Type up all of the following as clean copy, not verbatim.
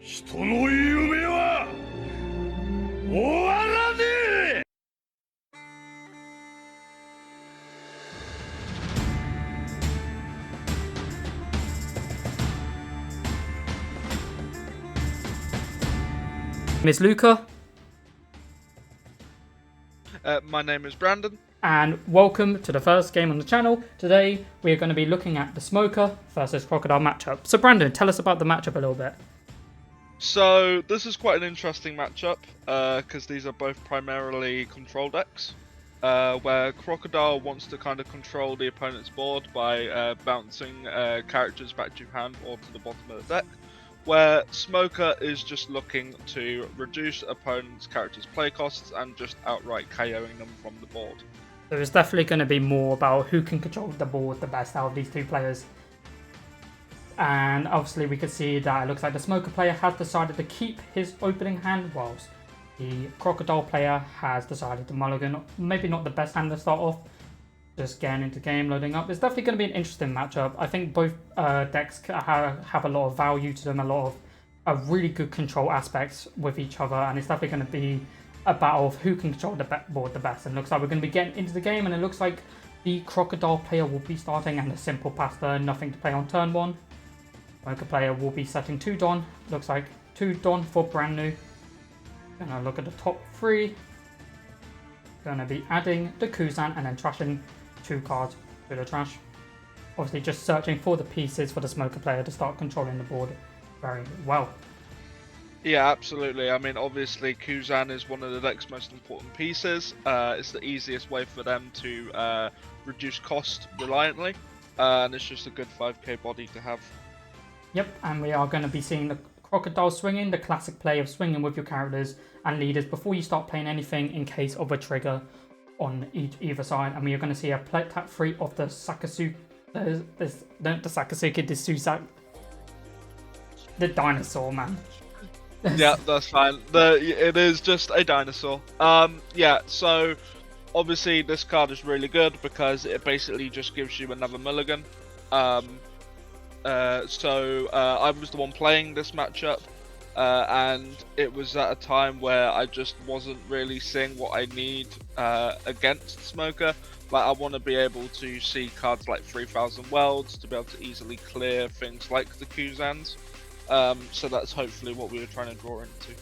人の夢は終わらねえ。Miss Luca, My name is Brandon. and welcome to the first game on the channel. Today we are going to be looking at the Smoker versus Crocodile matchup. So Brandon, tell us about the matchup a little bit. So this is quite an interesting matchup because these are both primarily control decks, where Crocodile wants to kind of control the opponent's board by bouncing characters back to your hand or to the bottom of the deck, where Smoker is just looking to reduce opponent's characters' play costs and just outright KOing them from the board. So it's definitely going to be more about who can control the board the best out of these two players. And obviously we can see that it looks like the Smoker player has decided to keep his opening hand, whilst the Crocodile player has decided to mulligan. Maybe not the best hand to start off. Just getting into game, loading up. It's definitely going to be an interesting matchup. I think both decks have a lot of value to them, a lot of really good control aspects with each other, and it's definitely going to be a battle of who can control the board the best. And it looks like we're going to be getting into the game, and it looks like the Crocodile player will be starting and a simple pass turn, nothing to play on turn one. Smoker player will be setting 2 Don. Looks like 2 Don for brand new. Gonna look at the top 3. Gonna be adding the Kuzan and then trashing 2 cards to the trash. Obviously just searching for the pieces for the Smoker player to start controlling the board very well. Yeah, absolutely. I mean, obviously Kuzan is one of the deck's most important pieces. It's the easiest way for them to reduce cost reliantly, and it's just a good 5k body to have. Yep, and we are going to be seeing the Crocodile swinging, the classic play of swinging with your characters and leaders before you start playing anything in case of a trigger on either side. And we are going to see a play tap 3 of the Sakasuki, the Sakasuki, the dinosaur, man. Yeah, that's fine. It is just a dinosaur. Yeah, so obviously this card is really good because it basically just gives you another mulligan. I was the one playing this matchup, and it was at a time where I just wasn't really seeing what I need against Smoker. Like, I want to be able to see cards like 3000 Worlds to be able to easily clear things like the Kuzans. So that's hopefully what we were trying to draw into.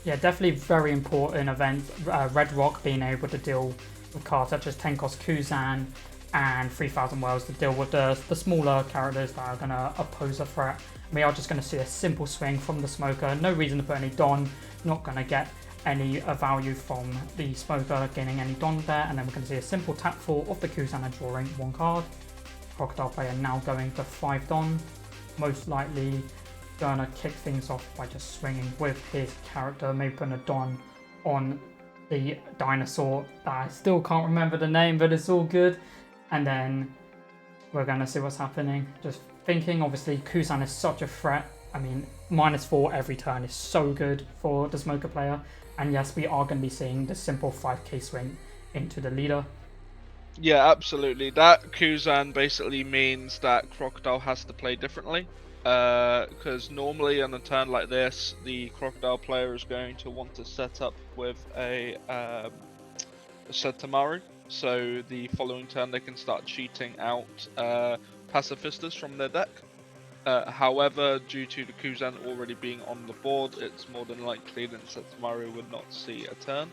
Yeah, definitely very important event. Red Rock being able to deal with cards such as Tenkos Kuzan and 3000 Worlds to deal with the smaller characters that are going to oppose a threat. We are just going to see a simple swing from the Smoker. No reason to put any Don. Not going to get any value from the Smoker gaining any Don there. And then we're going to see a simple tap 4 of the Kuzan and drawing 1 card. Crocodile player now going to 5 Don. Most likely going to kick things off by just swinging with his character. Maybe putting a Don on the dinosaur that I still can't remember the name, but it's all good. And then we're going to see what's happening. Just thinking, obviously, Kuzan is such a threat. I mean, -4 every turn is so good for the Smoker player. And yes, we are going to be seeing the simple 5k swing into the leader. Yeah, absolutely. That Kuzan basically means that Crocodile has to play differently. Because normally on a turn like this, the Crocodile player is going to want to set up with a Setamaru. So the following turn they can start cheating out Pacifistas from their deck. However, due to the Kuzan already being on the board, it's more than likely that Setamaru would not see a turn.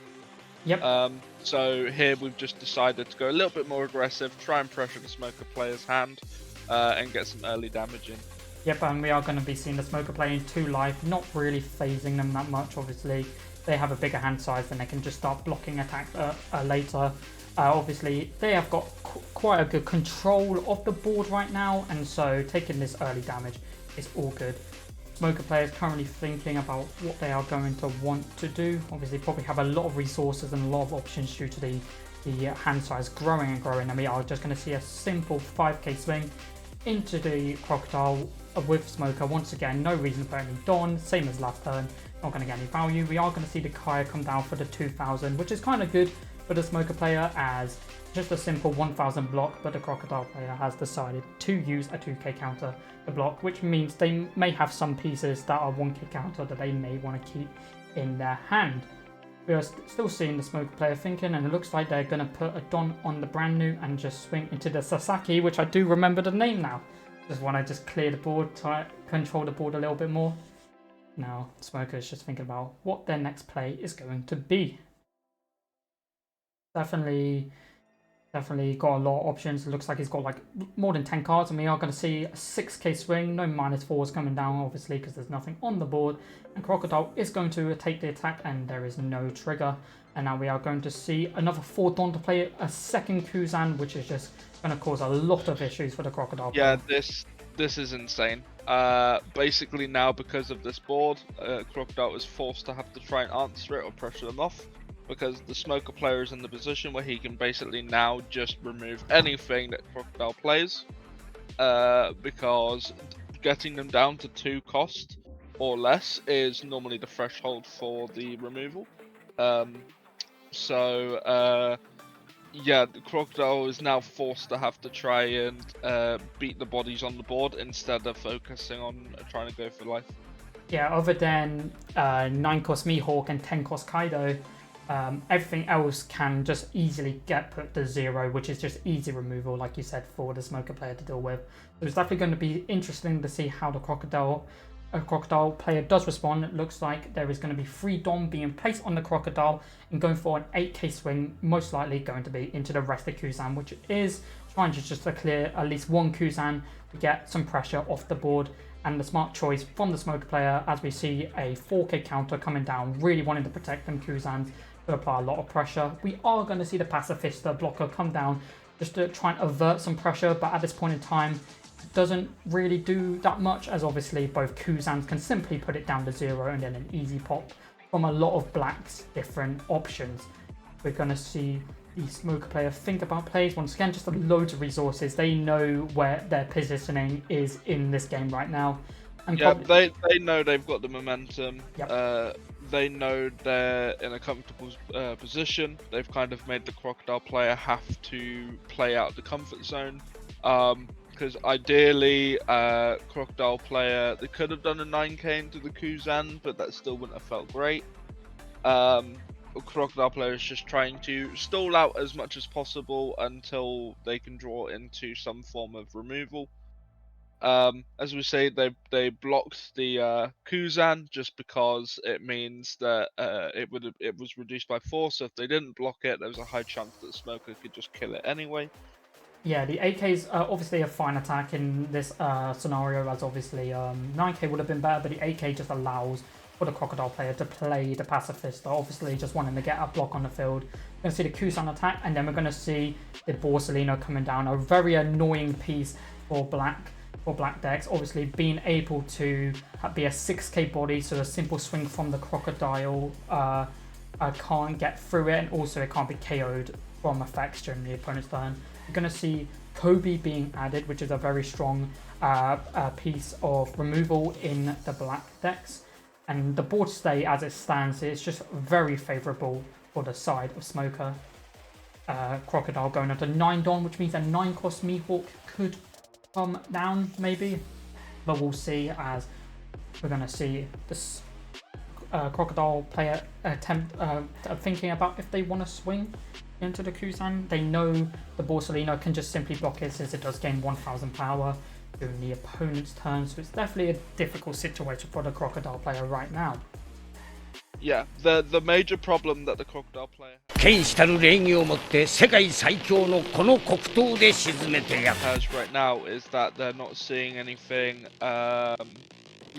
Yep. So here we've just decided to go a little bit more aggressive, try and pressure the Smoker player's hand, and get some early damage in. Yep, and we are going to be seeing the Smoker playing 2 life, not really phasing them that much, obviously. They have a bigger hand size and they can just start blocking attacks later. Obviously, they have got quite a good control of the board right now, and so taking this early damage is all good. Smoker players currently thinking about what they are going to want to do. Obviously, probably have a lot of resources and a lot of options due to the hand size growing and growing, and we are just going to see a simple 5k swing into the Crocodile with Smoker. Once again, no reason for any Don, same as last turn, not going to get any value. We are going to see the Kaya come down for the 2000, which is kind of good for the Smoker player as just a simple 1000 block, but the Crocodile player has decided to use a 2k counter to block, which means they may have some pieces that are 1k counter that they may want to keep in their hand. We are still seeing the Smoker player thinking, and it looks like they're going to put a Don on the brand new and just swing into the Sasaki, which I do remember the name now. Just want to just clear the board, try control the board a little bit more. Now, Smoker is just thinking about what their next play is going to be. Definitely got a lot of options. It looks like he's got like more than 10 cards, and we are going to see a 6k swing. No -4s coming down, obviously, because there's nothing on the board. And Crocodile is going to take the attack, and there is no trigger. And now we are going to see another 4 Don to play a second Kuzan, which is just going to cause a lot of issues for the Crocodile player. Yeah, this is insane. Basically now, because of this board, Crocodile is forced to have to try and answer it or pressure them off, because the Smoker player is in the position where he can basically now just remove anything that Crocodile plays, because getting them down to 2 cost or less is normally the threshold for the removal. Yeah, the Crocodile is now forced to have to try and beat the bodies on the board instead of focusing on trying to go for life. Yeah, other than 9-cost Mihawk and 10-cost Kaido, everything else can just easily get put to 0, which is just easy removal, like you said, for the Smoker player to deal with. So it's definitely going to be interesting to see how the Crocodile player does respond. It looks like there is going to be 3 Dom being placed on the Crocodile and going for an 8k swing, most likely going to be into the rest of Kuzan, which is trying just to clear at least 1 Kuzan to get some pressure off the board. And the smart choice from the Smoker player, as we see a 4k counter coming down, really wanting to protect them Kuzans to apply a lot of pressure. We are going to see the Pacifista blocker come down just to try and avert some pressure, but at this point in time, it doesn't really do that much, as obviously both Kuzans can simply put it down to 0 and then an easy pop from a lot of Black's different options. We're going to see the Smoker player think about plays. Once again, just loads of resources. They know where their positioning is in this game right now. And yeah, they know they've got the momentum. Yep. They know they're in a comfortable position. They've kind of made the Crocodile player have to play out the comfort zone. Because ideally, Crocodile player, they could have done a 9k into the Kuzan, but that still wouldn't have felt great. Crocodile player is just trying to stall out as much as possible until they can draw into some form of removal. As we say, they blocked the Kuzan just because it means that it was reduced by 4. So if they didn't block it, there was a high chance that Smoker could just kill it anyway. Yeah, the 8k is obviously a fine attack in this scenario, as obviously 9k would have been better, but the 8k just allows for the Crocodile player to play the Pacifista, obviously just wanting to get a block on the field. We're going to see the Kuzan attack, and then we're going to see the Borsalino coming down, a very annoying piece for black decks, obviously being able to be a 6k body, so a simple swing from the Crocodile can't get through it, and also it can't be KO'd from effects during the opponent's turn. You're going to see Kobe being added, which is a very strong piece of removal in the black decks. And the board stay as it stands is just very favourable for the side of Smoker. Crocodile going up to 9 Don, which means a 9-cost Mihawk could come down, maybe. But we'll see, as we're going to see this Crocodile player attempt thinking about if they want to swing into the Kuzan. They know the Borsalino can just simply block it, since it does gain 1000 power during the opponent's turn, so it's definitely a difficult situation for the Crocodile player right now. Yeah, the major problem that the Crocodile player has right now is that they're not seeing anything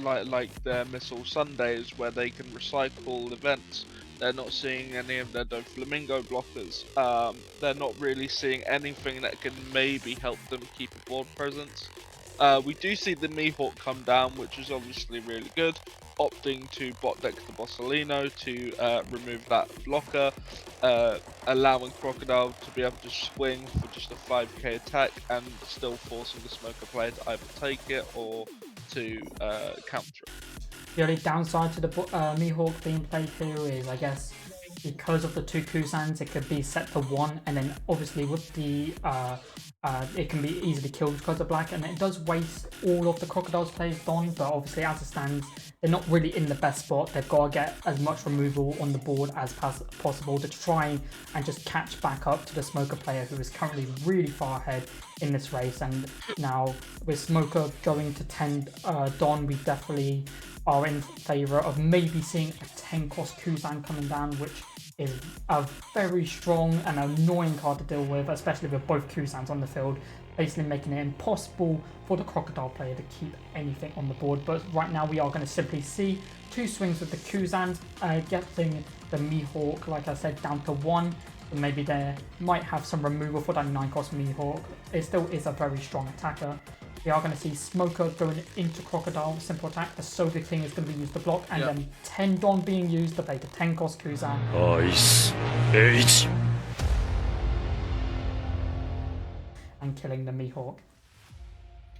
like their Missile Sundays, where they can recycle events. They're not seeing any of their Doflamingo blockers. They're not really seeing anything that can maybe help them keep a board presence. We do see the Mihawk come down, which is obviously really good, opting to bot deck the Borsalino to remove that blocker, allowing Crocodile to be able to swing for just a 5k attack and still forcing the Smoker player to either take it or to counter it. The only downside to the Mihawk being played here is, I guess, because of the 2 Kuzans, it could be set to 1, and then obviously with the it can be easily killed because of black, and it does waste all of the Crocodile's players Don, but obviously as it stands, they're not really in the best spot. They've got to get as much removal on the board as possible to try and just catch back up to the Smoker player, who is currently really far ahead in this race. And now with Smoker going to 10 Don, we definitely are in favour of maybe seeing a 10 cost Kuzan coming down, which is a very strong and annoying card to deal with, especially with both Kuzans on the field, basically making it impossible for the Crocodile player to keep anything on the board. But right now we are going to simply see 2 swings with the Kuzans, getting the Mihawk, like I said, down to 1. And maybe they might have some removal for that 9 cost Mihawk. It still is a very strong attacker. We are going to see Smoker going into Crocodile, simple attack. The Soda King is going to be used to block, and then 10 Don being used to play the 10 cost Kuzan. Ice Age. And killing the Mihawk.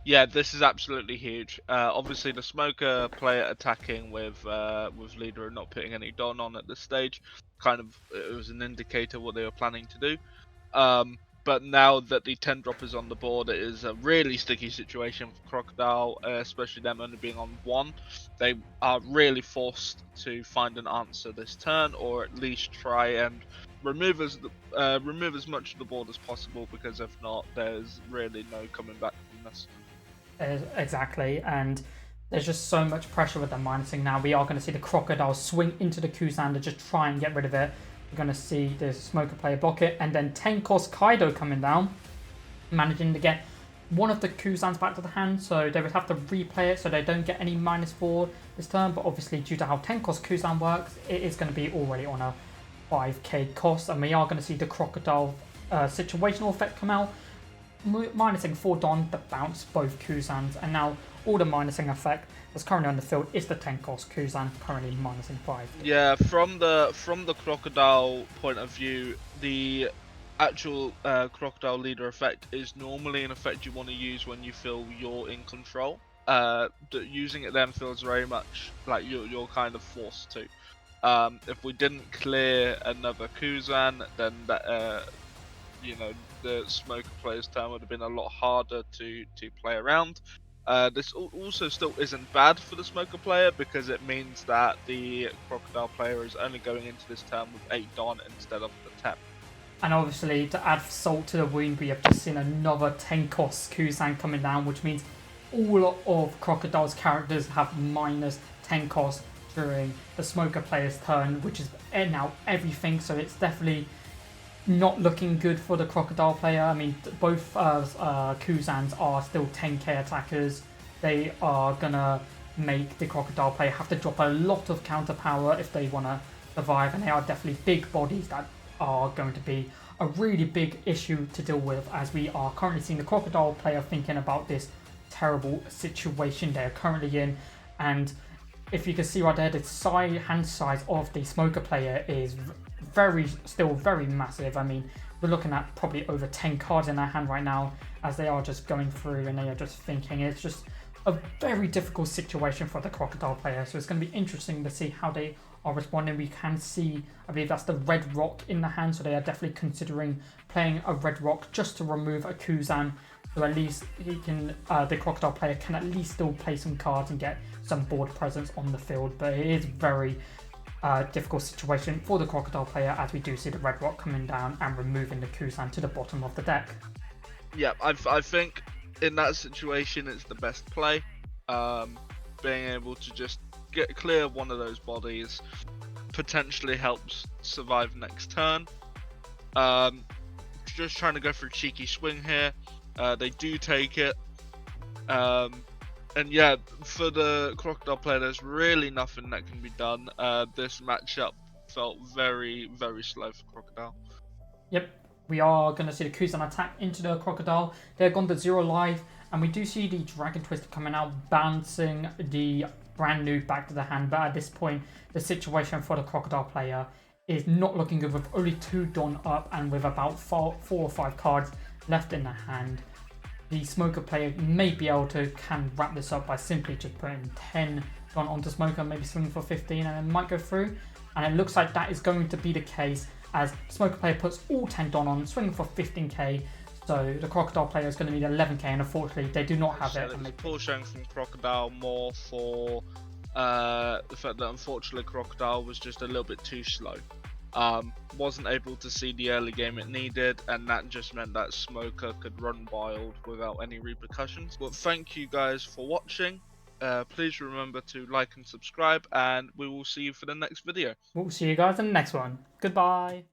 Yeah, this is absolutely huge. Obviously, the Smoker player attacking with Leader and not putting any Don on at this stage, kind of it was an indicator what they were planning to do. But now that the 10 drop is on the board, it is a really sticky situation for Crocodile, especially them only being on 1. They are really forced to find an answer this turn, or at least try and remove as much of the board as possible, because if not, there's really no coming back from this. Exactly, and there's just so much pressure with the minusing now. We are going to see the Crocodile swing into the Kuzan to just try and get rid of it. We're going to see the Smoker player block it, and then 10 cost Kaido coming down, managing to get one of the Kuzans back to the hand, so they would have to replay it so they don't get any -4 this turn. But obviously, due to how 10 cost Kuzan works, it is going to be already on a 5k cost, and we are going to see the Crocodile situational effect come out, minusing 4 Don to bounce both Kuzans, and now all the minusing effect that's currently on the field is the 10 cost Kuzan, currently minusing 5. Yeah, from the Crocodile point of view, the actual Crocodile Leader effect is normally an effect you want to use when you feel you're in control. Using it then feels very much like you're kind of forced to. If we didn't clear another Kuzan, then that the Smoker player's turn would have been a lot harder to play around. This also still isn't bad for the Smoker player, because it means that the Crocodile player is only going into this turn with 8 Don instead of the 10. And obviously, to add salt to the wound, we have just seen another 10 cost Kuzan coming down, which means all of Crocodile's characters have -10 cost during the Smoker player's turn, which is now everything, so it's definitely not looking good for the Crocodile player. I mean, both Kuzans are still 10k attackers. They are gonna make the Crocodile player have to drop a lot of counter power if they want to survive, and they are definitely big bodies that are going to be a really big issue to deal with, as we are currently seeing the Crocodile player thinking about this terrible situation they're currently in. And if you can see right there, the hand size of the Smoker player is still very massive. I mean, we're looking at probably over 10 cards in their hand right now, as they are just going through and they are just thinking. It's just a very difficult situation for the Crocodile player, so it's going to be interesting to see how they are responding. We can see, I believe that's the red rock in the hand, so they are definitely considering playing a red rock just to remove a Kuzan, so at least he can, the Crocodile player can at least still play some cards and get some board presence on the field. But it is very difficult situation for the Crocodile player, as we do see the red rock coming down and removing the Kuzan to the bottom of the deck. Yeah, I think in that situation it's the best play. Being able to just get clear one of those bodies potentially helps survive next turn. Just trying to go for a cheeky swing here. They do take it. And yeah, for the Crocodile player, there's really nothing that can be done. This matchup felt very, very slow for Crocodile. Yep, we are going to see the Kuzan attack into the Crocodile. They're gone to 0 life, and we do see the Dragon Twister coming out, bouncing the brand new back to the hand. But at this point, the situation for the Crocodile player is not looking good, with only 2 Don up and with about 4 or 5 cards left in the hand. The Smoker player may be able to wrap this up by simply just putting 10 gone onto Smoker, maybe swing for 15 and then might go through. And it looks like that is going to be the case as Smoker player puts all 10 Don on, swinging for 15k. So the Crocodile player is going to need 11k, and unfortunately they do not have it. It's poor showing from Crocodile more for the fact that unfortunately Crocodile was just a little bit too slow. Wasn't able to see the early game it needed, and that just meant that Smoker could run wild without any repercussions. But thank you guys for watching. Please remember to like and subscribe, and we will see you for the next video. We'll see you guys in the next one. Goodbye.